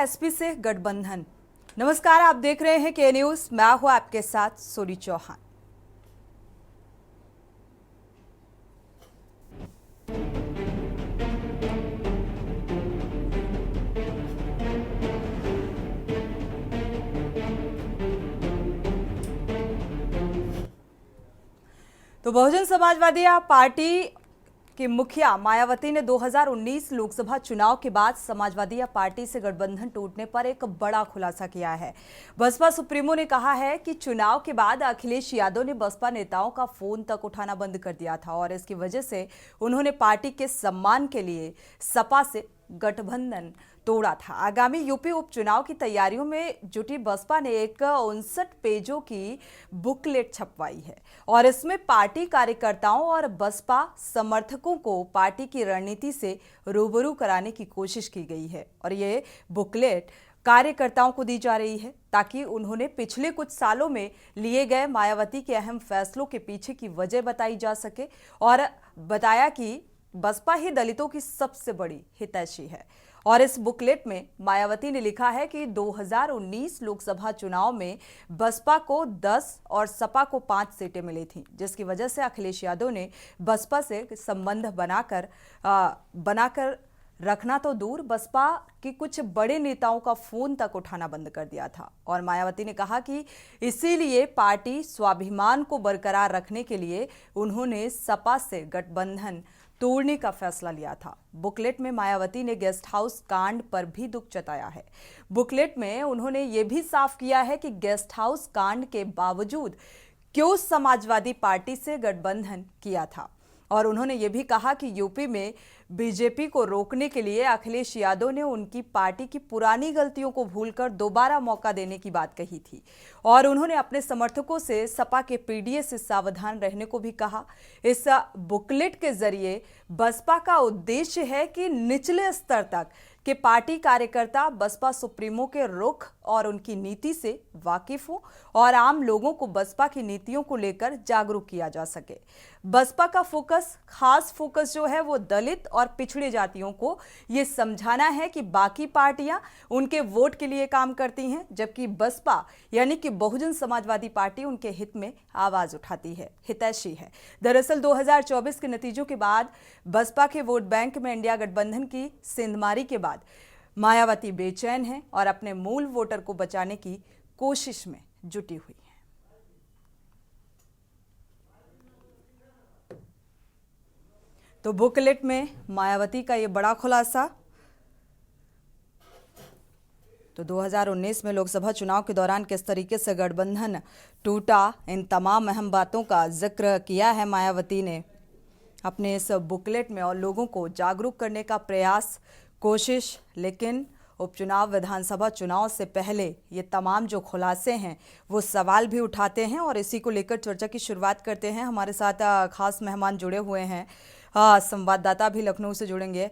SP से गठबंधन। नमस्कार, आप देख रहे हैं के न्यूज। मैं हूं आपके साथ सोनी चौहान। तो बहुजन समाजवादी पार्टी की मुखिया मायावती ने 2019 लोकसभा चुनाव के बाद समाजवादी पार्टी से गठबंधन टूटने पर एक बड़ा खुलासा किया है। बसपा सुप्रीमो ने कहा है कि चुनाव के बाद अखिलेश यादव ने बसपा नेताओं का फोन तक उठाना बंद कर दिया था और इसकी वजह से उन्होंने पार्टी के सम्मान के लिए सपा से गठबंधन तोड़ा था। आगामी यूपी उपचुनाव की तैयारियों में जुटी बसपा ने एक 59 पेजों की बुकलेट छपवाई है और इसमें पार्टी कार्यकर्ताओं और बसपा समर्थकों को पार्टी की रणनीति से रूबरू कराने की कोशिश की गई है और ये बुकलेट कार्यकर्ताओं को दी जा रही है ताकि उन्होंने पिछले कुछ सालों में लिए गए मायावती के अहम फैसलों के पीछे की वजह बताई जा सके और बताया कि बसपा ही दलितों की सबसे बड़ी हितैषी है। और इस बुकलेट में मायावती ने लिखा है कि 2019 लोकसभा चुनाव में बसपा को 10 और सपा को 5 सीटें मिली थीं, जिसकी वजह से अखिलेश यादव ने बसपा से संबंध बनाकर रखना तो दूर, बसपा के कुछ बड़े नेताओं का फोन तक उठाना बंद कर दिया था। और मायावती ने कहा कि इसीलिए पार्टी स्वाभिमान को बरकरार रखने के लिए उन्होंने सपा से गठबंधन तोड़ने का फैसला लिया था। बुकलेट में मायावती ने गेस्ट हाउस कांड पर भी दुख जताया है। बुकलेट में उन्होंने ये भी साफ किया है कि गेस्ट हाउस कांड के बावजूद क्यों समाजवादी पार्टी से गठबंधन किया था और उन्होंने ये भी कहा कि यूपी में बीजेपी को रोकने के लिए अखिलेश यादव ने उनकी पार्टी की पुरानी गलतियों को भूलकर दोबारा मौका देने की बात कही थी और उन्होंने अपने समर्थकों से सपा के पीडीए से सावधान रहने को भी कहा। इस बुकलेट के जरिए बसपा का उद्देश्य है कि निचले स्तर तक के पार्टी कार्यकर्ता बसपा सुप्रीमो के रुख और उनकी नीति से वाकिफ हो और आम लोगों को बसपा की नीतियों को लेकर जागरूक किया जा सके। बसपा का खास फोकस जो है वो दलित और पिछड़े जातियों को ये समझाना है कि बाकी पार्टियां उनके वोट के लिए काम करती हैं, जबकि बसपा यानी कि बहुजन समाजवादी पार्टी उनके हित में आवाज उठाती है, हितैषी है। दरअसल 2024 के नतीजों के बाद बसपा के वोट बैंक में इंडिया गठबंधन की सेंधमारी के बाद मायावती बेचैन है और अपने मूल वोटर को बचाने की कोशिश में जुटी हुई है। तो बुकलेट में मायावती का ये बड़ा खुलासा। तो 2019 में लोकसभा चुनाव के दौरान किस तरीके से गठबंधन टूटा, इन तमाम अहम बातों का जिक्र किया है मायावती ने अपने इस बुकलेट में और लोगों को जागरूक करने का प्रयास, कोशिश। लेकिन उपचुनाव, विधानसभा चुनाव से पहले ये तमाम जो खुलासे हैं वो सवाल भी उठाते हैं और इसी को लेकर चर्चा की शुरुआत करते हैं। हमारे साथ खास मेहमान जुड़े हुए हैं, संवाददाता भी लखनऊ से जुड़ेंगे,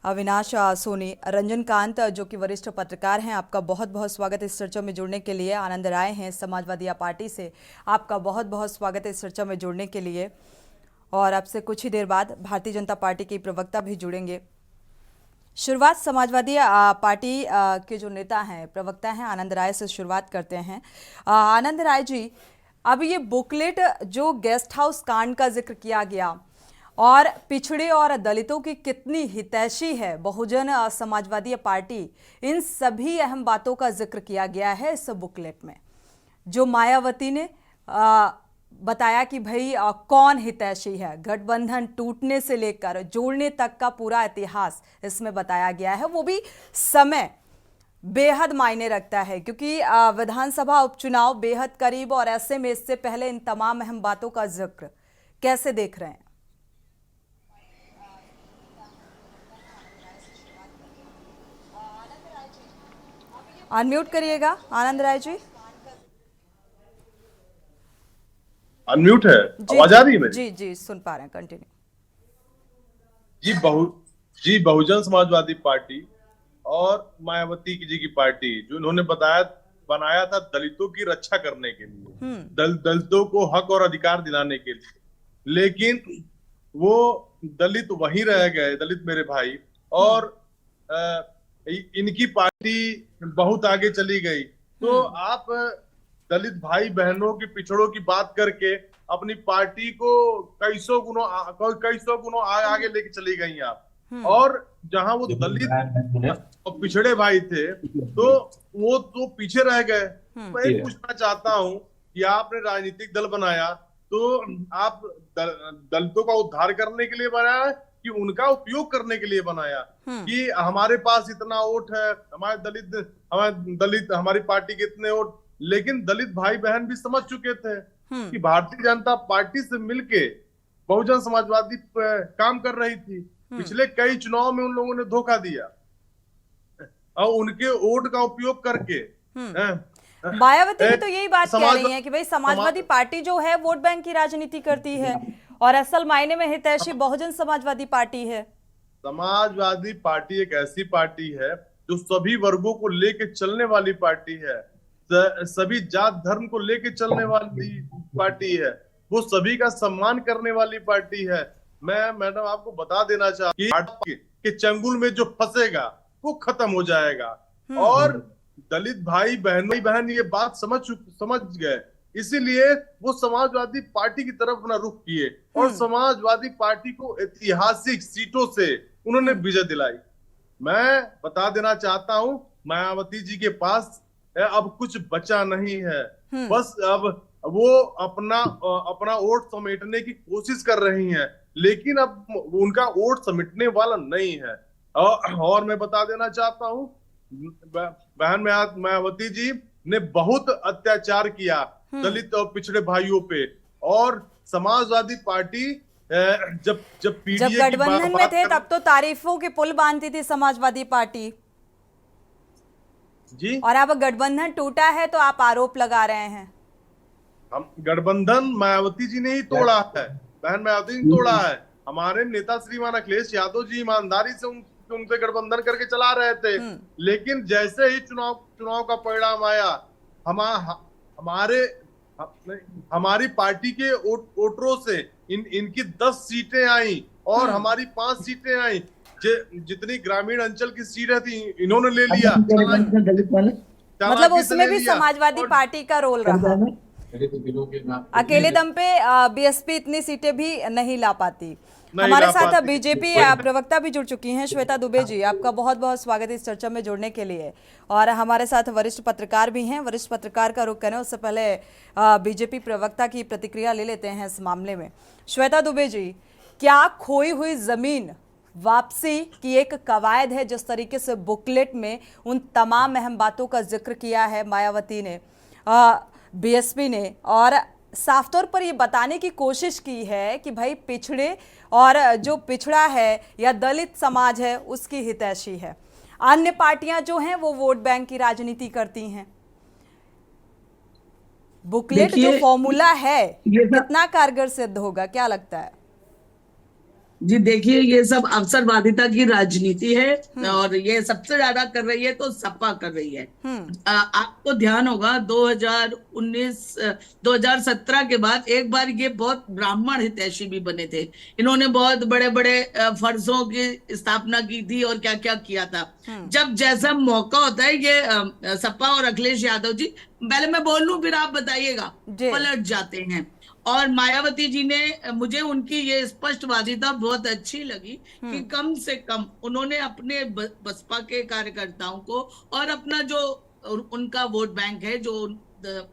अविनाश सोनी, रंजन कांत जो कि वरिष्ठ पत्रकार हैं। आपका बहुत बहुत स्वागत है इस चर्चा में जुड़ने के लिए। आनंद राय हैं समाजवादी पार्टी से, आपका बहुत बहुत स्वागत है इस चर्चा में जुड़ने के लिए। और आपसे कुछ ही देर बाद भारतीय जनता पार्टी के प्रवक्ता भी जुड़ेंगे। शुरुआत समाजवादी पार्टी के जो नेता हैं, प्रवक्ता हैं, आनंद राय से शुरुआत करते हैं। आनंद राय जी, अब ये बुकलेट जो गेस्ट हाउस कांड का जिक्र किया गया और पिछड़े और दलितों की कितनी हितैषी है बहुजन समाजवादी पार्टी, इन सभी अहम बातों का जिक्र किया गया है इस बुकलेट में। जो मायावती ने बताया कि भाई कौन हितैषी है, गठबंधन टूटने से लेकर जोड़ने तक का पूरा इतिहास इसमें बताया गया है। वो भी समय बेहद मायने रखता है क्योंकि विधानसभा उपचुनाव बेहद करीब और ऐसे में इससे पहले इन तमाम अहम बातों का जिक्र कैसे देख रहे हैं? अनम्यूट करिएगा आनंद राय जी। अनम्यूट है, आवाज आ रही है मेरी? जी जी, सुन पा रहे हैं, कंटिन्यू। जी बहुजन समाजवादी पार्टी और मायावती जी की पार्टी जो इन्होंने बनाया था दलितों की रक्षा करने के लिए, दलितों को हक और अधिकार दिलाने के लिए, लेकिन वो दलित वहीं रह गए, दलित मेरे भाई, और इनकी पार्टी बहुत आगे चली गई, तो आप दलित भाई बहनों की, पिछड़ों की बात करके अपनी पार्टी को कई सौ गुणों आगे लेके चली गई आप। और जहां वो दलित और पिछड़े भाई थे, तो वो तो पीछे रह गए। मैं ये पूछना चाहता हूं कि आपने राजनीतिक दल बनाया, तो आप दलितों का उद्धार करने के लिए बनाया कि उनका उपयोग करने के लिए बनाया? कि हमारे पास इतना वोट है, हमारे दलित हमारी पार्टी के इतने वोट। लेकिन दलित भाई बहन भी समझ चुके थे कि भारतीय जनता पार्टी से मिलके बहुजन समाजवादी काम कर रही थी। पिछले कई चुनाव में उन लोगों ने धोखा दिया और उनके वोट का उपयोग करके मायावती भी तो यही बात कह रही है कि भाई समाजवादी पार्टी जो है वोट बैंक की राजनीति करती है और असल मायने में हितैषी बहुजन समाजवादी पार्टी है। समाजवादी पार्टी एक ऐसी पार्टी है जो सभी वर्गों को लेके चलने वाली पार्टी है, सभी जात धर्म को लेके चलने वाली पार्टी है, वो सभी का सम्मान करने वाली पार्टी है। मैं मैडम आपको बता देना चाहती कि चंगुल में जो फंसेगा वो खत्म हो जाएगा। और दलित भाई बहन ये बात समझ गए, इसीलिए वो समाजवादी पार्टी की तरफ अपना रुख किए और समाजवादी पार्टी को ऐतिहासिक सीटों से उन्होंने विजय दिलाई। मैं बता देना चाहता हूं, मायावती जी के पास अब कुछ बचा नहीं है, बस अब वो अपना वोट समेटने की कोशिश कर रही हैं, लेकिन अब उनका वोट समेटने वाला नहीं है। और मैं बता देना चाहता हूं, बहन मायावती जी ने बहुत अत्याचार किया दलित और पिछड़े भाइयों पे। और समाजवादी पार्टी जब गठबंधन में थे तब तो तारीफों के पुल बांधती थी समाजवादी पार्टी जी, और अब गठबंधन टूटा है तो आप आरोप लगा रहे हैं। हम गठबंधन मायावती जी ने ही तोड़ा है, बहन मायावती जी ने तोड़ा है। हमारे नेता श्रीमान अखिलेश यादव जी ईमानदारी से उनसे गठबंधन करके चला रहे थे, लेकिन जैसे ही चुनाव का परिणाम आया, हमारी पार्टी के वोटरों से इनकी 10 सीटें आई और हमारी 5 सीटें आई। जितनी ग्रामीण अंचल की सीटें थी इन्होंने ले लिया। मतलब उसमें भी समाजवादी पार्टी का रोल रहा। अकेले दम पे बीएसपी इतनी सीटें भी नहीं ला पाती। हमारे साथ बीजेपी प्रवक्ता भी जुड़ चुकी हैं, श्वेता दुबे जी, आपका बहुत बहुत स्वागत है इस चर्चा में जुड़ने के लिए। और हमारे साथ वरिष्ठ पत्रकार भी हैं। वरिष्ठ पत्रकार का रुख करें उससे पहले बीजेपी प्रवक्ता की प्रतिक्रिया ले लेते हैं इस मामले में। श्वेता दुबे जी, क्या खोई हुई जमीन वापसी की एक कवायद है? जिस तरीके से बुकलेट में उन तमाम अहम बातों का जिक्र किया है मायावती ने, बीएसपी ने, और साफ तौर पर ये बताने की कोशिश की है कि भाई पिछड़े और जो पिछड़ा है या दलित समाज है उसकी हितैषी है, अन्य पार्टियां जो हैं वो वोट बैंक की राजनीति करती हैं। बुकलेट जो फॉर्मूला है कितना कारगर सिद्ध होगा, क्या लगता है? जी देखिए, ये सब अवसरवादिता की राजनीति है और ये सबसे ज्यादा कर रही है तो सपा कर रही है। आपको ध्यान होगा 2017 के बाद एक बार ये बहुत ब्राह्मण हितैषी भी बने थे। इन्होंने बहुत बड़े बड़े फर्जों की स्थापना की थी और क्या क्या किया था। जब जैसा मौका होता है ये सपा और अखिलेश यादव जी, पहले मैं बोल लूं फिर आप बताइएगा, पलट जाते हैं। और मायावती जी ने, मुझे उनकी ये स्पष्टवादिता बहुत अच्छी लगी कि कम से कम उन्होंने अपने बसपा के कार्यकर्ताओं को और अपना जो उनका वोट बैंक है जो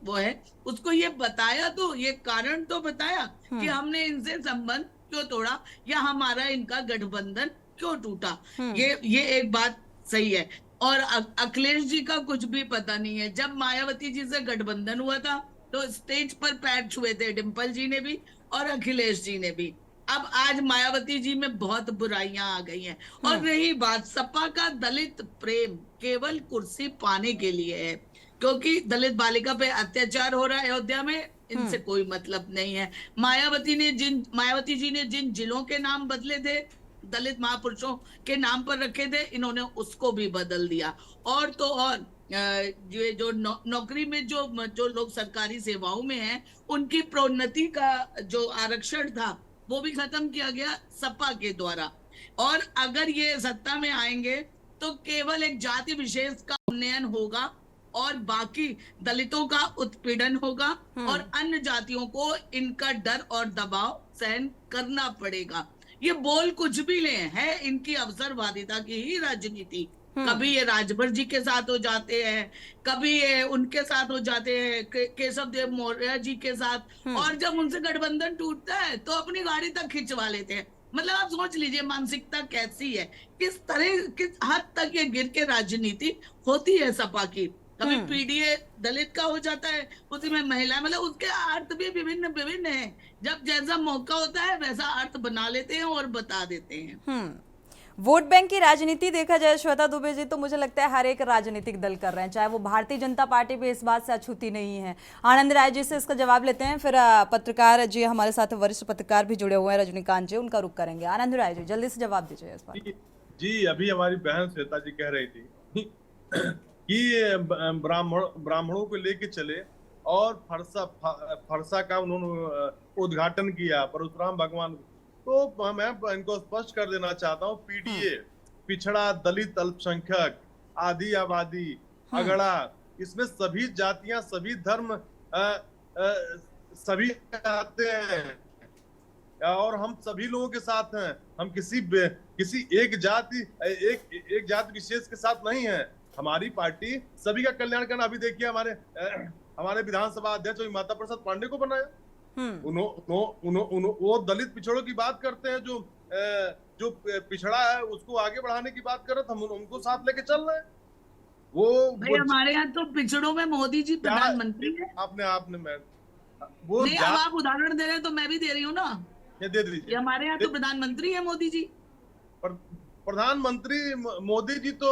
वो है उसको ये बताया, तो ये कारण तो बताया कि हमने इनसे संबंध क्यों तोड़ा या हमारा इनका गठबंधन क्यों टूटा। ये एक बात सही है। और अखिलेश जी का कुछ भी पता नहीं है। जब मायावती जी से गठबंधन हुआ था तो स्टेज पर पैर छुए थे डिम्पल जी ने भी और अखिलेश जी ने भी। अब आज मायावती जी में बहुत बुराइयां आ गई हैं। और रही बात सपा का दलित प्रेम, केवल कुर्सी पाने के लिए है, क्योंकि दलित बालिका पे अत्याचार हो रहा है अयोध्या में, इनसे कोई मतलब नहीं है। मायावती जी ने जिन जिलों के नाम बदले थे, दलित महापुरुषों के नाम पर रखे थे, इन्होंने उसको भी बदल दिया। और तो और ये जो नौकरी में जो लोग सरकारी सेवाओं में हैं, उनकी प्रोन्नति का जो आरक्षण था वो भी खत्म किया गया सपा के द्वारा। और अगर ये सत्ता में आएंगे तो केवल एक जाति विशेष का उन्नयन होगा और बाकी दलितों का उत्पीड़न होगा और अन्य जातियों को इनका डर और दबाव सहन करना पड़ेगा। ये बोल कुछ भी ले है इनकी अवसरवादिता की ही राजनीति। कभी ये राजभर जी के साथ हो जाते हैं, कभी ये उनके साथ हो जाते हैं, केशव देव मौर्य जी के साथ, और जब उनसे गठबंधन टूटता है तो अपनी गाड़ी तक खिंचवा लेते हैं। मतलब आप सोच लीजिए मानसिकता कैसी है, किस तरह किस हद तक ये गिर के राजनीति होती है सपा की। कभी पीडीए दलित का हो जाता है, उसी में महिला, मतलब उसके अर्थ भी विभिन्न विभिन्न है। जब जैसा मौका होता है वैसा अर्थ बना लेते हैं और बता देते हैं। वोट बैंक की राजनीति देखा जाए श्वेता दुबे जी, तो मुझे लगता है हर एक राजनीतिक दल कर रहे हैं, चाहे वो भारतीय जनता पार्टी भी इस बात से अछूती नहीं है। आनंद राय जी से इसका जवाब लेते हैं, फिर पत्रकार जी हमारे साथ वरिष्ठ पत्रकार भी जुड़े हुए हैं रजनीकांत जी, उनका रुख करेंगे। आनंद राय जी जल्दी से जवाब दीजिए इस बात। जी अभी हमारी बहन श्वेता जी कह रही थी कि ब्राह्मणों को लेके चले और फरसा का उन्होंने उद्घाटन किया परशुराम भगवान। तो मैं इनको स्पष्ट कर देना चाहता हूँ, पीडीए पिछड़ा, दलित, अल्पसंख्यक, आदि आबादी, अगड़ा, इसमें सभी जातियां, सभी धर्म सभी आते हैं और हम सभी लोगों के साथ हैं। हम किसी एक जाति विशेष के साथ नहीं है। हमारी पार्टी सभी का कल्याण करना। अभी देखिए हमारे विधानसभा अध्यक्ष माता प्रसाद पांडे को बनाया, वो दलित पिछड़ों की बात करते हैं, जो पिछड़ा है उसको आगे बढ़ाने की बात कर रहे थे, हम उनको साथ लेके चल रहे हैं। वो हमारे यहाँ तो पिछड़ों में मोदी जी प्रधानमंत्री है। आपने वो नहीं, अब आप उदाहरण दे रहे हैं तो मैं भी दे रही हूँ ना, ये दे दीजिए। हमारे यहाँ तो प्रधानमंत्री है मोदी जी। प्रधानमंत्री मोदी जी तो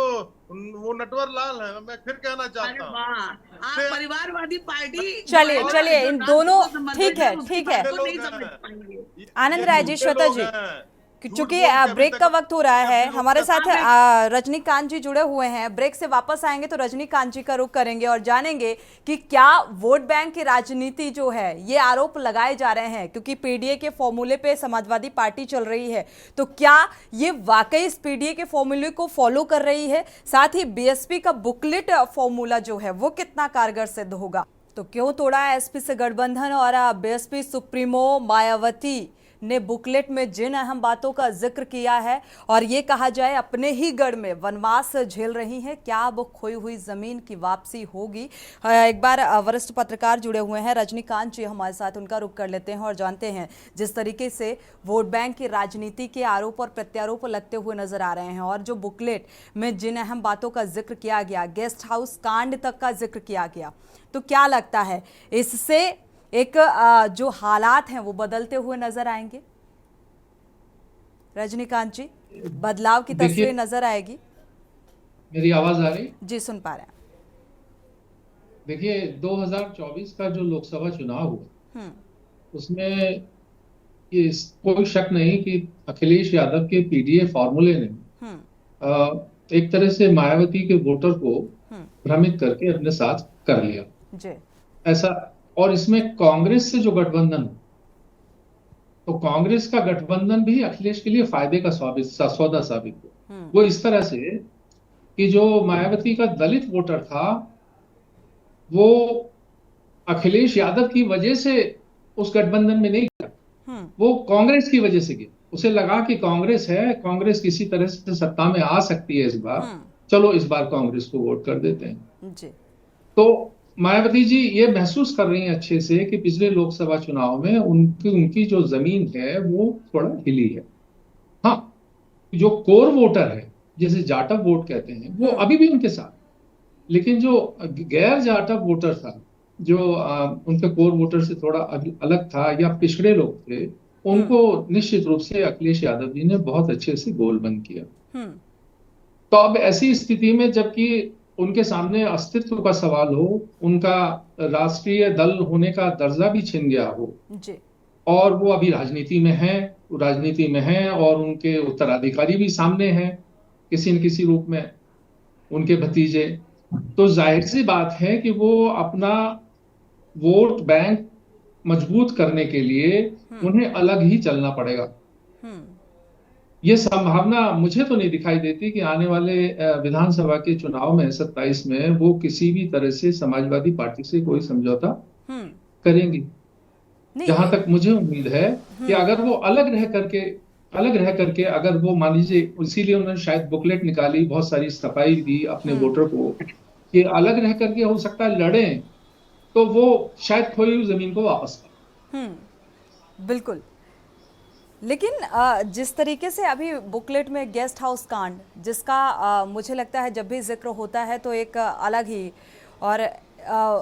वो नटवर लाल है। मैं फिर कहना चाहता हूँ, आप परिवारवादी पार्टी। चलिए इन दोनों, ठीक है आनंद राय जी, श्वेता जी, चूंकि ब्रेक का वक्त हो रहा है, हमारे साथ रजनीकांत जी जुड़े हुए हैं। ब्रेक से वापस आएंगे तो रजनीकांत जी का रुख करेंगे और जानेंगे कि क्या वोट बैंक की राजनीति जो है, ये आरोप लगाए जा रहे हैं क्योंकि पीडीए के फॉर्मूले पे समाजवादी पार्टी चल रही है, तो क्या ये वाकई इस पीडीए के फॉर्मूले को फॉलो कर रही है? साथ ही बीएसपी का बुकलेट फॉर्मूला जो है वो कितना कारगर सिद्ध होगा? तो क्यों तोड़ा एसपी से गठबंधन और बीएसपी सुप्रीमो मायावती ने बुकलेट में जिन अहम बातों का जिक्र किया है और ये कहा जाए अपने ही गढ़ में वनवास झेल रही हैं, क्या अब खोई हुई जमीन की वापसी होगी? एक बार वरिष्ठ पत्रकार जुड़े हुए हैं रजनीकांत जी हमारे साथ, उनका रुख कर लेते हैं और जानते हैं जिस तरीके से वोट बैंक की राजनीति के आरोप और प्रत्यारोप लगते हुए नजर आ रहे हैं और जो बुकलेट में जिन अहम बातों का जिक्र किया गया, गेस्ट हाउस कांड तक का जिक्र किया गया, तो क्या लगता है इससे एक जो हालात हैं वो बदलते हुए नजर आएंगे? रजनीकांत जी, बदलाव की तस्वीर नजर आएगी? मेरी आवाज आ रही? जी सुन पा रहे हैं। देखिए 2024 का जो लोकसभा चुनाव हुआ उसमें कोई शक नहीं कि अखिलेश यादव के पीडीए फॉर्मूले ने एक तरह से मायावती के वोटर को भ्रमित करके अपने साथ कर लिया जी। ऐसा, और इसमें कांग्रेस से जो गठबंधन, तो कांग्रेस का गठबंधन भी अखिलेश के लिए फायदे का सौदा साबित हुआ। वो इस तरह से कि जो मायावती का दलित वोटर था वो अखिलेश यादव की वजह से उस गठबंधन में नहीं गया, वो कांग्रेस की वजह से गया। उसे लगा कि कांग्रेस है, कांग्रेस किसी तरह से सत्ता में आ सकती है इस बार, चलो इस बार कांग्रेस को वोट कर देते हैं जी। तो मायावती जी ये महसूस कर रही हैं अच्छे से कि पिछले लोकसभा चुनाव में उनकी जो जमीन है वो थोड़ा हिली है। हाँ, जो कोर वोटर है जिसे जाटव वोट कहते हैं वो अभी भी उनके साथ, लेकिन जो गैर जाटव वोटर था, जो उनके कोर वोटर से थोड़ा अलग था या पिछड़े लोग थे, उनको निश्चित रूप से अखिलेश यादव जी ने बहुत अच्छे से गोलबंद किया। तो अब ऐसी स्थिति में जबकि उनके सामने अस्तित्व का सवाल हो, उनका राष्ट्रीय दल होने का दर्जा भी छिन गया हो जी। और वो अभी राजनीति में हैं और उनके उत्तराधिकारी भी सामने हैं किसी न किसी रूप में, उनके भतीजे, तो जाहिर सी बात है कि वो अपना वोट बैंक मजबूत करने के लिए उन्हें अलग ही चलना पड़ेगा। ये संभावना मुझे तो नहीं दिखाई देती कि आने वाले विधानसभा के चुनाव में 27 में वो किसी भी तरह से समाजवादी पार्टी से कोई समझौता हम्म। करेंगी। नहीं जहां तक मुझे उम्मीद है कि अगर वो अलग रह करके अगर वो मान लीजिए, इसीलिए उन्होंने शायद बुकलेट निकाली, बहुत सारी सफाई दी अपने वोटर को कि अलग रह करके हो सकता है लड़े, तो वो शायद खोई हुई जमीन को वापस पाए। बिल्कुल। लेकिन जिस तरीके से अभी बुकलेट में गेस्ट हाउस कांड, जिसका मुझे लगता है जब भी जिक्र होता है तो एक अलग ही, और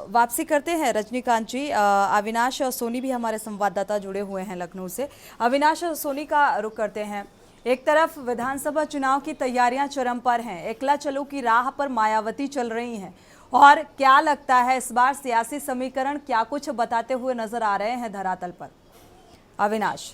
वापसी करते हैं रजनीकांत जी। अविनाश सोनी भी हमारे संवाददाता जुड़े हुए हैं लखनऊ से। अविनाश सोनी का रुख करते हैं। एक तरफ विधानसभा चुनाव की तैयारियां चरम पर हैं, एकला चलो की राह पर मायावती चल रही हैं, और क्या लगता है इस बार सियासी समीकरण क्या कुछ बताते हुए नजर आ रहे हैं धरातल पर? अविनाश।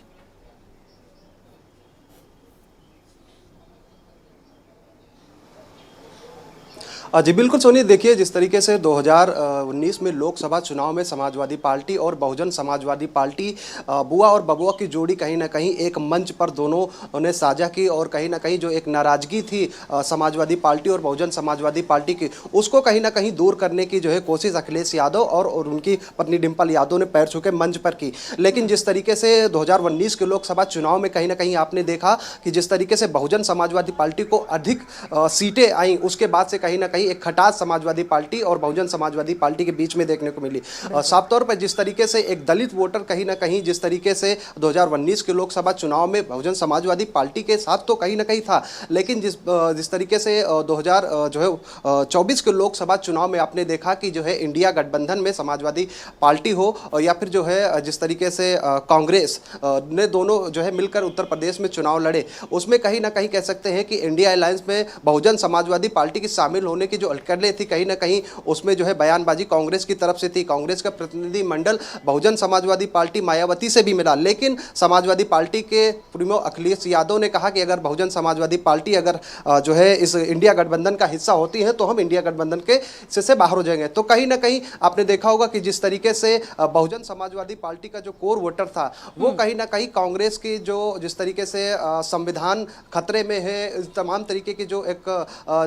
जी बिल्कुल सोनी, देखिए जिस तरीके से 2019 में लोकसभा चुनाव में समाजवादी पार्टी और बहुजन समाजवादी पार्टी बुआ और बबुआ की जोड़ी कहीं ना कहीं एक मंच पर दोनों ने साझा की, और कहीं ना कहीं जो एक नाराजगी थी समाजवादी पार्टी और बहुजन समाजवादी पार्टी की, उसको कहीं ना कहीं दूर करने की जो है कोशिश अखिलेश यादव और उनकी पत्नी डिंपल यादव ने पैर छू के मंच पर की। लेकिन जिस तरीके से 2019 के लोकसभा चुनाव में कहीं ना कहीं आपने देखा कि जिस तरीके से बहुजन समाजवादी पार्टी को अधिक सीटें आई, उसके बाद से कहीं ना कहीं एक खटास समाजवादी पार्टी और बहुजन समाजवादी पार्टी के बीच में देखने को मिली। साफ तौर पर जिस तरीके से एक दलित वोटर कहीं ना कहीं जिस तरीके से 2019 के लोकसभा चुनाव में बहुजन समाजवादी पार्टी के साथ तो कहीं ना कहीं था, लेकिन जिस तरीके से 2024 के लोकसभा चुनाव में आपने देखा कि जो है इंडिया गठबंधन में समाजवादी पार्टी हो या फिर जो है जिस तरीके से कांग्रेस ने दोनों जो है मिलकर उत्तर प्रदेश में चुनाव लड़े, उसमें कहीं ना कहीं कह सकते हैं कि इंडिया अलायंस में बहुजन समाजवादी पार्टी की शामिल होने की जो अटकलें थी कहीं ना कहीं उसमें जो है बयानबाजी कांग्रेस की तरफ से थी। कांग्रेस का प्रतिनिधि मंडल बहुजन समाजवादी पार्टी मायावती से भी मिला, लेकिन समाजवादी पार्टी के प्रीमो अखिलेश यादव ने कहा कि अगर बहुजन समाजवादी पार्टी अगर जो है इस इंडिया गठबंधन का हिस्सा होती है तो हम इंडिया गठबंधन के से बाहर हो जाएंगे। तो कहीं ना कहीं आपने देखा होगा कि जिस तरीके से बहुजन समाजवादी पार्टी का जो कोर वोटर था वो कहीं ना कहीं कांग्रेस की जो जिस तरीके से संविधान खतरे में है, तमाम तरीके की जो एक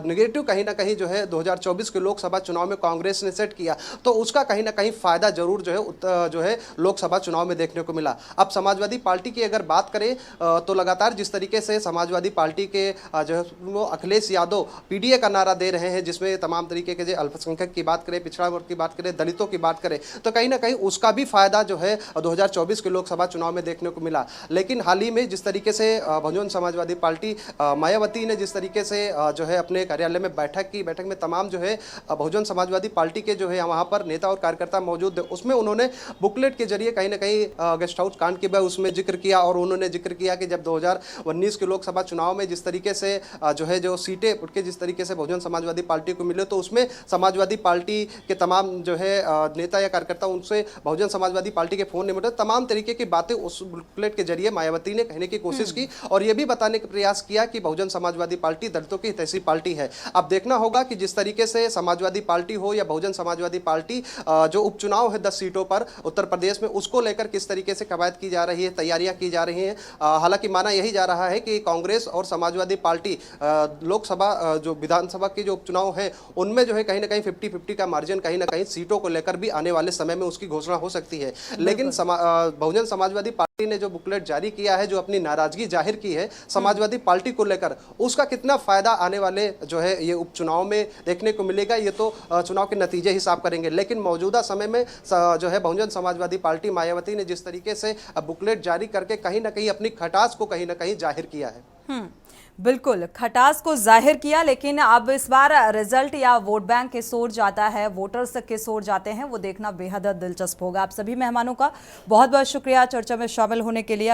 नेगेटिव कहीं ना कहीं जो है 2024 के लोकसभा चुनाव में कांग्रेस ने सेट किया, तो उसका कहीं ना कहीं फायदा जरूर जो है लोकसभा चुनाव में देखने को मिला। अब समाजवादी पार्टी की अगर बात करें तो लगातार जिस तरीके से समाजवादी पार्टी के जो है वो अखिलेश यादव पीडीए का नारा दे रहे हैं, जिसमें तमाम तरीके के जो अल्पसंख्यक की बात करें, पिछड़ा वर्ग की बात करें, दलितों की बात करें, तो कहीं ना कहीं उसका भी फायदा जो है 2024 के लोकसभा चुनाव में देखने को मिला। लेकिन हाल ही में जिस तरीके से बहुजन समाजवादी पार्टी मायावती ने जिस तरीके से जो है अपने कार्यालय में बैठक की, बैठक में तमाम जो है बहुजन समाजवादी पार्टी के जो है वहां पर नेता और कार्यकर्ता मौजूद थे, उसमें उन्होंने बुकलेट के जरिए कहीं ना कहीं गेस्ट हाउस कांड के बाद उसमें जिक्र किया, और उन्होंने जिक्र किया कि जब 2019 के लोकसभा चुनाव में जिस तरीके से जो है जो सीटें उठ के जिस तरीके से बहुजन समाजवादी पार्टी को मिले, तो उसमें समाजवादी पार्टी के तमाम जो है नेता या कार्यकर्ता उनसे बहुजन समाजवादी पार्टी के फोन नहीं मिले, तमाम तरीके की बातें उस बुकलेट के जरिए मायावती ने कहने की कोशिश की और यह भी बताने का प्रयास किया कि बहुजन समाजवादी पार्टी दलितों की हितैषी पार्टी है। अब देखना होगा कि जिस तरीके से समाजवादी पार्टी हो या बहुजन समाजवादी पार्टी जो उपचुनाव है 10 सीटों पर उत्तर प्रदेश में, उसको लेकर किस तरीके से कवायद की जा रही है, तैयारियां की जा रही हैं। हालांकि माना यही जा रहा है कि कांग्रेस और समाजवादी पार्टी लोकसभा जो विधानसभा के जो उपचुनाव है उनमें जो है कहीं ना कहीं 50-50 का मार्जिन कहीं ना कहीं सीटों को लेकर भी आने वाले समय में उसकी घोषणा हो सकती है। लेकिन बहुजन समाजवादी पार्टी ने जो बुकलेट जारी किया है, जो अपनी नाराजगी जाहिर की है समाजवादी पार्टी को लेकर, उसका कितना फायदा आने वाले जो है ये उपचुनाव में देखने को मिलेगा, ये तो चुनाव के नतीजे हिसाब करेंगे। लेकिन मौजूदा समय में जो है बहुजन समाजवादी पार्टी मायावती ने जिस तरीके से बुकलेट जारी करके कहीं ना कहीं अपनी खटास को कहीं ना कहीं जाहिर किया है। बिल्कुल खटास को जाहिर किया, लेकिन अब इस बार रिजल्ट या वोट बैंक किस ओर जाता है, वोटर्स किस ओर जाते हैं, वो देखना बेहद दिलचस्प होगा। आप सभी मेहमानों का बहुत बहुत शुक्रिया चर्चा में शामिल होने के लिए।